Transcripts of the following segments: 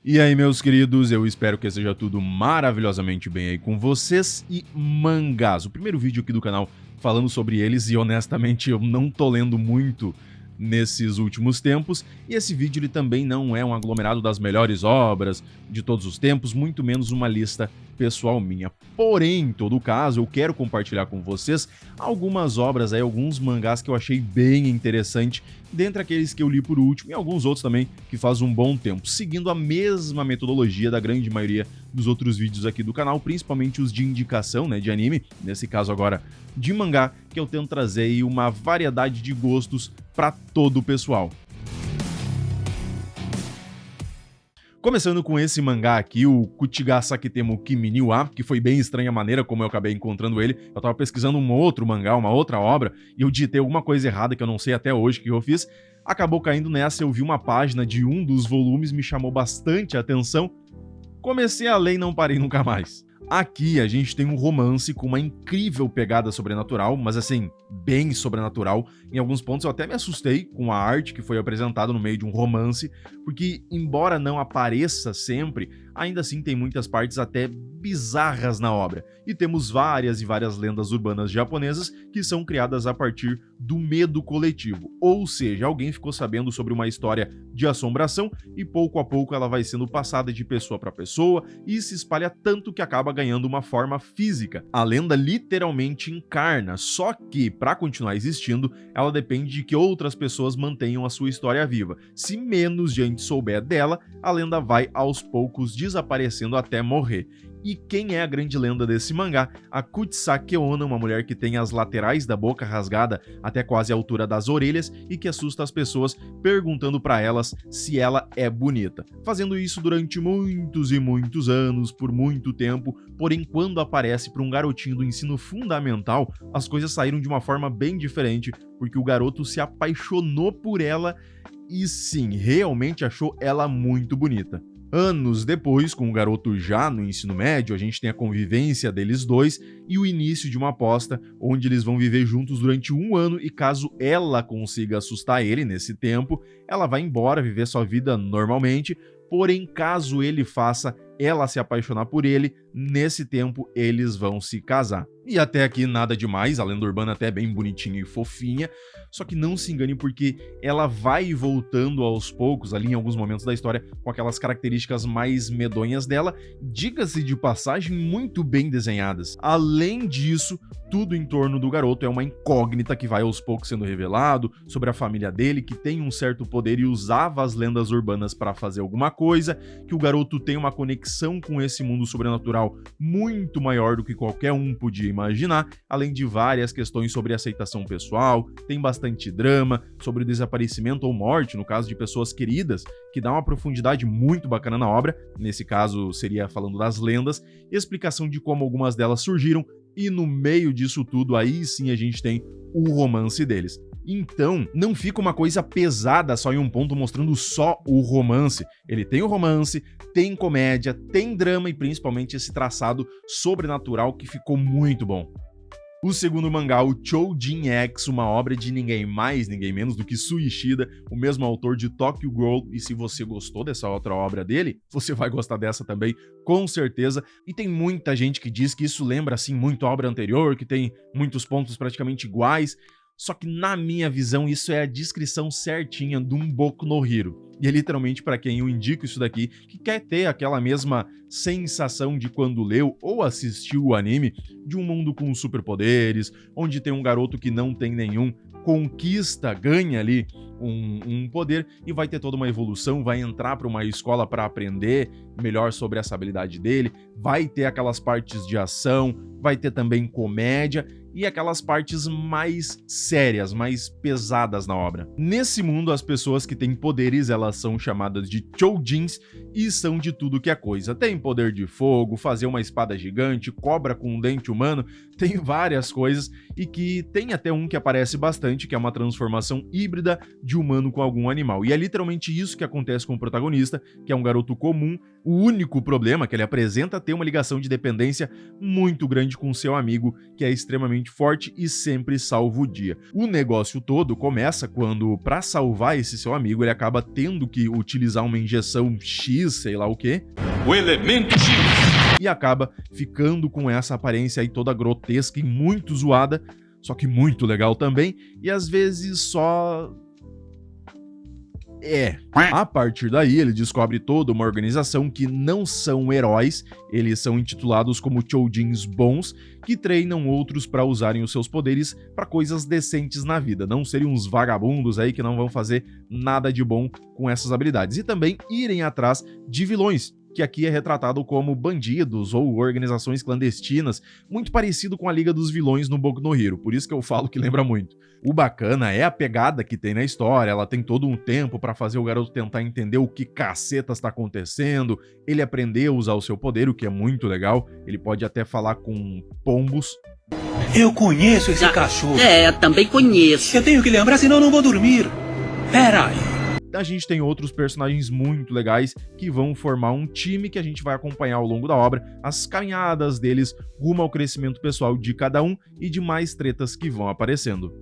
E aí, meus queridos, eu espero que esteja tudo maravilhosamente bem aí com vocês. E mangás, o primeiro vídeo aqui do canal falando sobre eles, e honestamente eu não tô lendo muito nesses últimos tempos, e esse vídeo ele também não é um aglomerado das melhores obras de todos os tempos, muito menos uma lista pessoal minha. Porém, em todo caso, eu quero compartilhar com vocês algumas obras aí, alguns mangás que eu achei bem interessante, dentre aqueles que eu li por último e alguns outros também que faz um bom tempo, seguindo a mesma metodologia da grande maioria dos outros vídeos aqui do canal, principalmente os de indicação, né, de anime, nesse caso agora de mangá, que eu tento trazer aí uma variedade de gostos para todo o pessoal. Começando com esse mangá aqui, o Kuchigasaki Temu Kimi ni wa, que foi bem estranha a maneira como eu acabei encontrando ele. Eu tava pesquisando um outro mangá, uma outra obra, e eu digitei alguma coisa errada que eu não sei até hoje o que eu fiz. Acabou caindo nessa, eu vi uma página de um dos volumes, me chamou bastante a atenção. Comecei a ler e não parei nunca mais. Aqui a gente tem um romance com uma incrível pegada sobrenatural, mas assim, bem sobrenatural. Em alguns pontos eu até me assustei com a arte que foi apresentada no meio de um romance, porque embora não apareça sempre, ainda assim tem muitas partes até bizarras na obra. E temos várias e várias lendas urbanas japonesas que são criadas a partir do medo coletivo. Ou seja, alguém ficou sabendo sobre uma história de assombração e pouco a pouco ela vai sendo passada de pessoa para pessoa e se espalha tanto que acaba ganhando uma forma física. A lenda literalmente encarna, só que para continuar existindo, ela depende de que outras pessoas mantenham a sua história viva. Se menos gente souber dela, a lenda vai aos poucos desaparecendo até morrer. E quem é a grande lenda desse mangá? A Kuchisake Onna, uma mulher que tem as laterais da boca rasgada até quase a altura das orelhas e que assusta as pessoas perguntando para elas se ela é bonita. Fazendo isso durante muitos e muitos anos, por muito tempo, porém quando aparece para um garotinho do ensino fundamental, as coisas saíram de uma forma bem diferente, porque o garoto se apaixonou por ela e sim, realmente achou ela muito bonita. Anos depois, com o garoto já no ensino médio, a gente tem a convivência deles dois e o início de uma aposta onde eles vão viver juntos durante um ano e caso ela consiga assustar ele nesse tempo, ela vai embora viver sua vida normalmente, porém caso ele faça ela se apaixonar por ele, nesse tempo eles vão se casar. E até aqui nada demais, a lenda urbana até é bem bonitinha e fofinha, só que não se engane porque ela vai voltando aos poucos ali em alguns momentos da história com aquelas características mais medonhas dela, diga-se de passagem, muito bem desenhadas. Além disso, tudo em torno do garoto é uma incógnita que vai aos poucos sendo revelado sobre a família dele, que tem um certo poder e usava as lendas urbanas para fazer alguma coisa, que o garoto tem uma conexão com esse mundo sobrenatural muito maior do que qualquer um podia imaginar, além de várias questões sobre aceitação pessoal, tem bastante drama sobre o desaparecimento ou morte, no caso de pessoas queridas, que dá uma profundidade muito bacana na obra, nesse caso seria falando das lendas, explicação de como algumas delas surgiram, e no meio disso tudo aí sim a gente tem o romance deles. Então, não fica uma coisa pesada só em um ponto mostrando só o romance. Ele tem o romance, tem comédia, tem drama e principalmente esse traçado sobrenatural que ficou muito bom. O segundo mangá, o Choujin X, uma obra de ninguém mais, ninguém menos do que Suishida, o mesmo autor de Tokyo Ghoul, e se você gostou dessa outra obra dele, você vai gostar dessa também, com certeza. E tem muita gente que diz que isso lembra, assim, muito a obra anterior, que tem muitos pontos praticamente iguais, só que na minha visão isso é a descrição certinha de um Boku no Hero. E é literalmente para quem eu indico isso daqui, que quer ter aquela mesma sensação de quando leu ou assistiu o anime, de um mundo com superpoderes, onde tem um garoto que não tem nenhum, conquista, ganha ali um poder e vai ter toda uma evolução, vai entrar para uma escola para aprender melhor sobre essa habilidade dele, vai ter aquelas partes de ação, vai ter também comédia e aquelas partes mais sérias, mais pesadas na obra. Nesse mundo, as pessoas que têm poderes, elas são chamadas de Choujins e são de tudo que é coisa. Tem poder de fogo, fazer uma espada gigante, cobra com um dente humano, tem várias coisas e que tem até um que aparece bastante, que é uma transformação híbrida de humano com algum animal. E é literalmente isso que acontece com o protagonista, que é um garoto comum. O único problema que ele apresenta é ter uma ligação de dependência muito grande com seu amigo, que é extremamente extremamente forte e sempre salva o dia. O negócio todo começa quando, para salvar esse seu amigo, ele acaba tendo que utilizar uma injeção X, sei lá o quê. O elemento X! E acaba ficando com essa aparência aí toda grotesca e muito zoada, só que muito legal também, e às vezes só... A partir daí, ele descobre toda uma organização que não são heróis, eles são intitulados como Choujins bons, que treinam outros para usarem os seus poderes para coisas decentes na vida, não serem uns vagabundos aí que não vão fazer nada de bom com essas habilidades, e também irem atrás de vilões, que aqui é retratado como bandidos ou organizações clandestinas, muito parecido com a Liga dos Vilões no Boku no Hero, por isso que eu falo que lembra muito. O bacana é a pegada que tem na história, ela tem todo um tempo pra fazer o garoto tentar entender o que cacetas tá acontecendo, ele aprender a usar o seu poder, o que é muito legal, ele pode até falar com pombos. Eu conheço esse cachorro. Também conheço. Eu tenho que lembrar, senão não vou dormir. Pera aí. A gente tem outros personagens muito legais que vão formar um time que a gente vai acompanhar ao longo da obra, as caminhadas deles rumo ao crescimento pessoal de cada um e de mais tretas que vão aparecendo.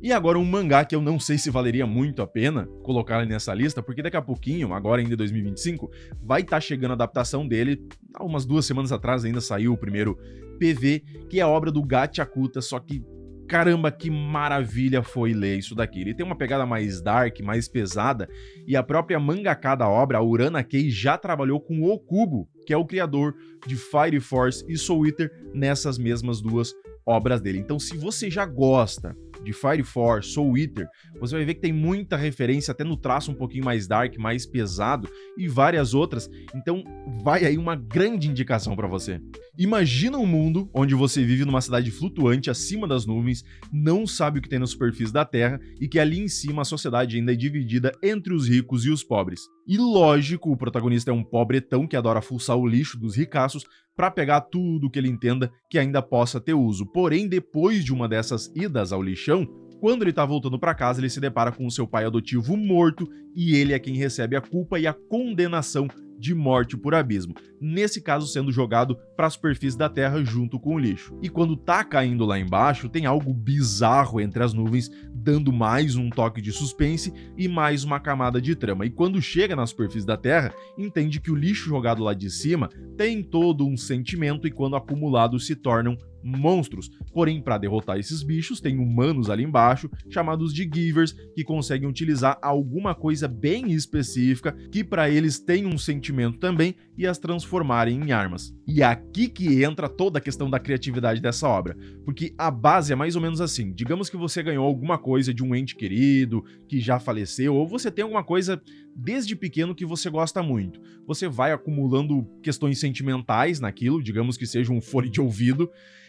E agora um mangá que eu não sei se valeria muito a pena colocar nessa lista, porque daqui a pouquinho, agora ainda em 2025, vai estar chegando a adaptação dele. Há umas 2 semanas atrás ainda saiu o primeiro PV, que é a obra do Gachakuta, só que caramba, que maravilha foi ler isso daqui. Ele tem uma pegada mais dark, mais pesada, e a própria mangaka da obra, a Urana Kei, já trabalhou com o Okubo, que é o criador de Fire Force e Soul Eater, nessas mesmas 2 obras dele. Então, se você já gosta de Fire Force, Soul Eater, você vai ver que tem muita referência, até no traço um pouquinho mais dark, mais pesado, e várias outras, então vai aí uma grande indicação para você. Imagina um mundo onde você vive numa cidade flutuante acima das nuvens, não sabe o que tem na superfície da Terra, e que ali em cima a sociedade ainda é dividida entre os ricos e os pobres. E lógico, o protagonista é um pobretão que adora fuçar o lixo dos ricaços para pegar tudo que ele entenda que ainda possa ter uso. Porém, depois de uma dessas idas ao lixão, quando ele tá voltando para casa, ele se depara com o seu pai adotivo morto e ele é quem recebe a culpa e a condenação de morte por abismo, nesse caso sendo jogado para a superfície da Terra junto com o lixo. E quando tá caindo lá embaixo, tem algo bizarro entre as nuvens, dando mais um toque de suspense e mais uma camada de trama. E quando chega na superfície da Terra, entende que o lixo jogado lá de cima tem todo um sentimento e quando acumulados se tornam monstros. Porém, para derrotar esses bichos, tem humanos ali embaixo, chamados de Givers, que conseguem utilizar alguma coisa bem específica, que para eles tem um sentimento também, e as transformarem em armas. E é aqui que entra toda a questão da criatividade dessa obra, porque a base é mais ou menos assim, digamos que você ganhou alguma coisa de um ente querido, que já faleceu, ou você tem alguma coisa desde pequeno que você gosta muito. Você vai acumulando questões sentimentais naquilo, digamos que seja um fone de ouvido,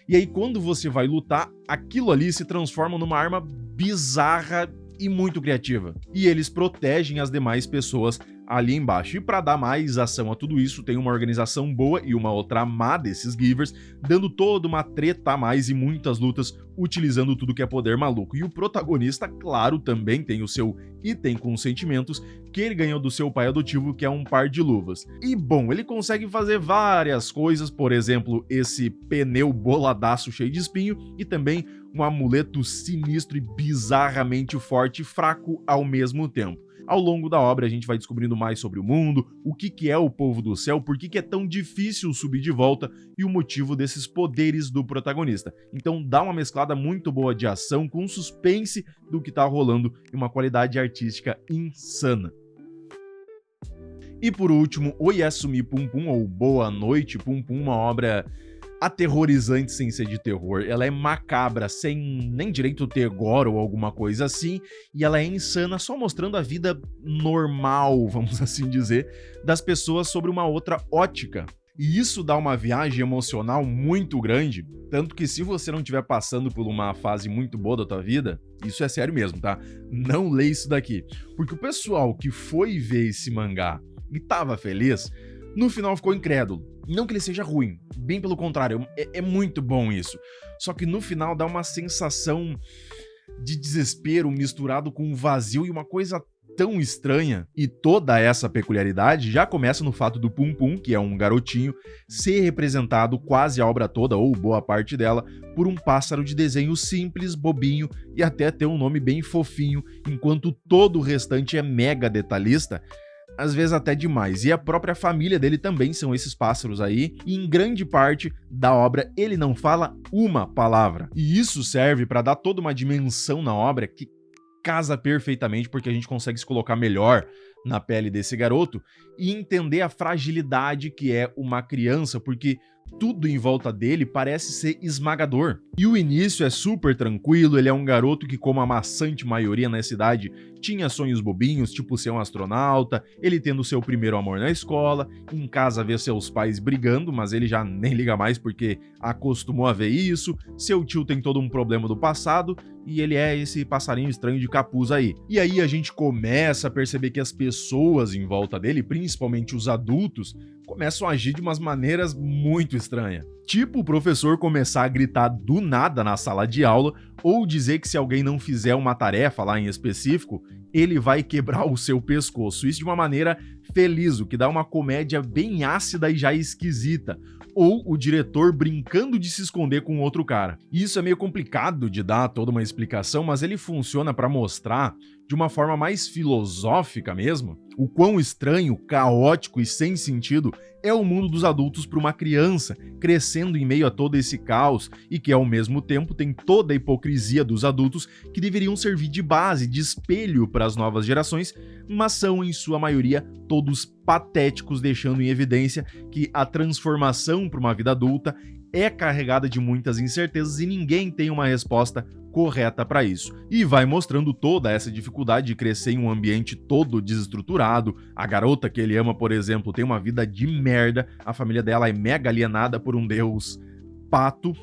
e aí quando você vai lutar, aquilo ali se transforma numa arma bizarra e muito criativa. E eles protegem as demais pessoas ali embaixo. E para dar mais ação a tudo isso, tem uma organização boa e uma outra má desses Givers, dando toda uma treta a mais e muitas lutas, utilizando tudo que é poder maluco. E o protagonista, claro, também tem o seu item com sentimentos, que ele ganhou do seu pai adotivo, que é um par de luvas. E bom, ele consegue fazer várias coisas, por exemplo, esse pneu boladaço cheio de espinho, e também um amuleto sinistro e bizarramente forte e fraco ao mesmo tempo. Ao longo da obra a gente vai descobrindo mais sobre o mundo, o que é o povo do céu, por que é tão difícil subir de volta e o motivo desses poderes do protagonista. Então dá uma mesclada muito boa de ação com suspense do que tá rolando e uma qualidade artística insana. E por último, Oyasumi Pum Pum, ou Boa Noite Pum Pum, uma obra aterrorizante sem ser de terror. Ela é macabra, sem nem direito ter gore ou alguma coisa assim, e ela é insana, só mostrando a vida normal, vamos assim dizer, das pessoas sobre uma outra ótica. E isso dá uma viagem emocional muito grande, tanto que se você não estiver passando por uma fase muito boa da tua vida, isso é sério mesmo, tá? Não lê isso daqui. Porque o pessoal que foi ver esse mangá e tava feliz, no final ficou incrédulo. Não que ele seja ruim, bem pelo contrário, é muito bom isso. Só que no final dá uma sensação de desespero misturado com um vazio e uma coisa tão estranha, e toda essa peculiaridade já começa no fato do Pum Pum, que é um garotinho, ser representado quase a obra toda, ou boa parte dela, por um pássaro de desenho simples, bobinho e até ter um nome bem fofinho, enquanto todo o restante é mega detalhista, às vezes até demais. E a própria família dele também são esses pássaros aí, e em grande parte da obra ele não fala uma palavra. E isso serve para dar toda uma dimensão na obra que casa perfeitamente, porque a gente consegue se colocar melhor na pele desse garoto e entender a fragilidade que é uma criança, porque tudo em volta dele parece ser esmagador. E o início é super tranquilo, ele é um garoto que, como a maçante maioria na cidade, tinha sonhos bobinhos, tipo ser um astronauta, ele tendo seu primeiro amor na escola, em casa vê seus pais brigando, mas ele já nem liga mais porque acostumou a ver isso, seu tio tem todo um problema do passado, e ele é esse passarinho estranho de capuz aí. E aí a gente começa a perceber que as pessoas em volta dele, principalmente os adultos, começam a agir de umas maneiras muito estranhas. Tipo o professor começar a gritar do nada na sala de aula, ou dizer que se alguém não fizer uma tarefa lá em específico, ele vai quebrar o seu pescoço. Isso de uma maneira feliz, o que dá uma comédia bem ácida e já esquisita. Ou o diretor brincando de se esconder com outro cara. Isso é meio complicado de dar toda uma explicação, mas ele funciona para mostrar, de uma forma mais filosófica mesmo, o quão estranho, caótico e sem sentido é o mundo dos adultos para uma criança, crescendo em meio a todo esse caos e que, ao mesmo tempo, tem toda a hipocrisia dos adultos que deveriam servir de base, de espelho para as novas gerações, mas são, em sua maioria, todos patéticos, deixando em evidência que a transformação para uma vida adulta é carregada de muitas incertezas e ninguém tem uma resposta correta para isso. E vai mostrando toda essa dificuldade de crescer em um ambiente todo desestruturado. A garota que ele ama, por exemplo, tem uma vida de merda, a família dela é mega alienada por um deus pato.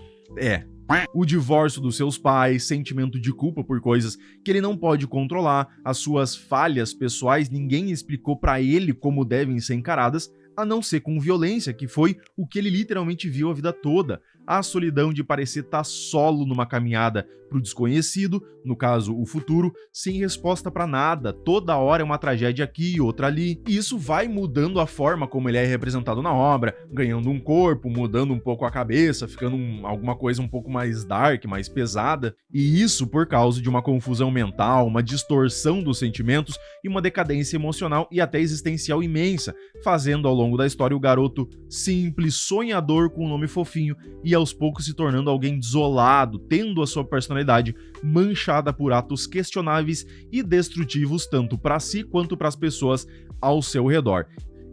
O divórcio dos seus pais, sentimento de culpa por coisas que ele não pode controlar, as suas falhas pessoais, ninguém explicou pra ele como devem ser encaradas, a não ser com violência, que foi o que ele literalmente viu a vida toda. A solidão de parecer estar solo numa caminhada pro desconhecido, no caso o futuro, sem resposta pra nada, toda hora é uma tragédia aqui e outra ali. E isso vai mudando a forma como ele é representado na obra, ganhando um corpo, mudando um pouco a cabeça, ficando alguma coisa um pouco mais dark, mais pesada. E isso por causa de uma confusão mental, uma distorção dos sentimentos e uma decadência emocional e até existencial imensa, fazendo ao longo da história o garoto simples, sonhador com um nome fofinho e aos poucos se tornando alguém desolado, tendo a sua personalidade manchada por atos questionáveis e destrutivos tanto para si quanto para as pessoas ao seu redor.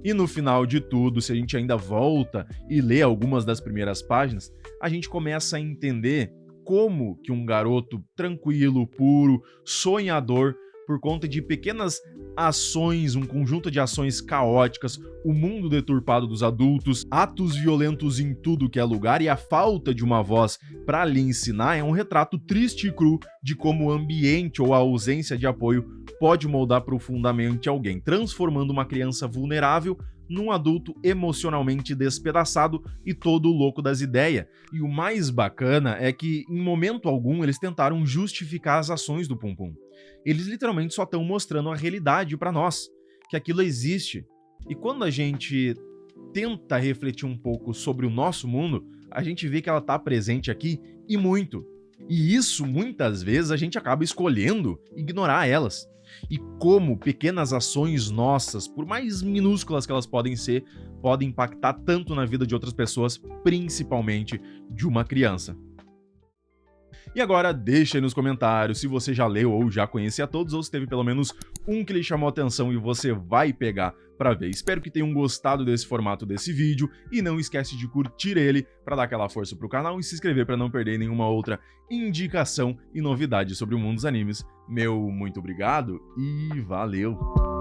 E no final de tudo, se a gente ainda volta e lê algumas das primeiras páginas, a gente começa a entender como que um garoto tranquilo, puro, sonhador, por conta de pequenas ações, um conjunto de ações caóticas, o mundo deturpado dos adultos, atos violentos em tudo que é lugar e a falta de uma voz para lhe ensinar é um retrato triste e cru de como o ambiente ou a ausência de apoio pode moldar profundamente alguém, transformando uma criança vulnerável num adulto emocionalmente despedaçado e todo louco das ideias. E o mais bacana é que, em momento algum, eles tentaram justificar as ações do Pum Pum. Eles literalmente só estão mostrando a realidade pra nós, que aquilo existe. E quando a gente tenta refletir um pouco sobre o nosso mundo, a gente vê que ela tá presente aqui e muito. E isso, muitas vezes, a gente acaba escolhendo ignorar elas. E como pequenas ações nossas, por mais minúsculas que elas podem ser, podem impactar tanto na vida de outras pessoas, principalmente de uma criança. E agora deixa aí nos comentários se você já leu ou já conhecia todos, ou se teve pelo menos um que lhe chamou a atenção e você vai pegar pra ver. Espero que tenham gostado desse formato desse vídeo e não esquece de curtir ele pra dar aquela força pro canal e se inscrever pra não perder nenhuma outra indicação e novidade sobre o mundo dos animes. Meu muito obrigado e valeu!